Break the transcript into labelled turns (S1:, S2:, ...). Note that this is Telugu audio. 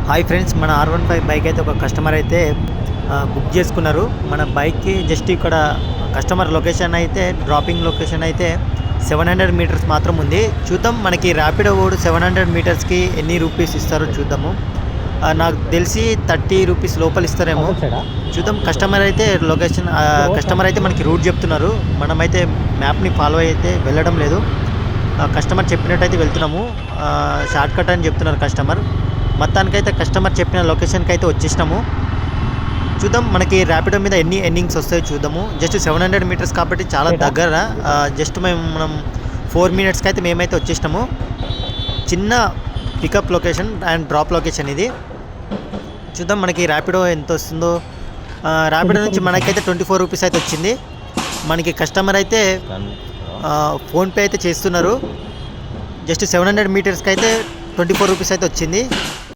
S1: హాయ్ ఫ్రెండ్స్, మన R15 బైక్ అయితే ఒక కస్టమర్ అయితే బుక్ చేసుకున్నారు. మన బైక్కి జస్ట్ ఇక్కడ కస్టమర్ లొకేషన్ అయితే డ్రాపింగ్ లొకేషన్ అయితే 700 మీటర్స్ మాత్రం ఉంది. చూద్దాం మనకి ర్యాపిడో ఓడు 700 మీటర్స్కి ఎన్ని రూపీస్ ఇస్తారో చూద్దాము. నాకు తెలిసి 30 రూపీస్ లోపల ఇస్తారేమో. చూద్దాం. కస్టమర్ అయితే లొకేషన్ కస్టమర్ అయితే మనకి రూట్ చెప్తున్నారు. మనమైతే మ్యాప్ని ఫాలో అయితే వెళ్ళడం లేదు. కస్టమర్ చెప్పినట్టయితే వెళ్తున్నాము. షార్ట్ కట్ అని చెప్తున్నారు కస్టమర్. మొత్తానికైతే కస్టమర్ చెప్పిన లొకేషన్కి అయితే వచ్చేసినాము. చూద్దాం మనకి ర్యాపిడో మీద ఎన్ని ఎన్నింగ్స్ వస్తాయో చూద్దాము. జస్ట్ 700 మీటర్స్ కాబట్టి చాలా దగ్గర. జస్ట్ మనం 4 మినిట్స్కి అయితే మేమైతే వచ్చేసినాము. చిన్న pickup location and drop location ఇది. చూద్దాం మనకి ర్యాపిడో ఎంత వస్తుందో. ర్యాపిడో నుంచి మనకైతే 24 రూపీస్ అయితే వచ్చింది. మనకి కస్టమర్ అయితే ఫోన్పే అయితే చేస్తున్నారు. జస్ట్ 700 మీటర్స్కి అయితే 24 రూపీస్ అయితే వచ్చింది.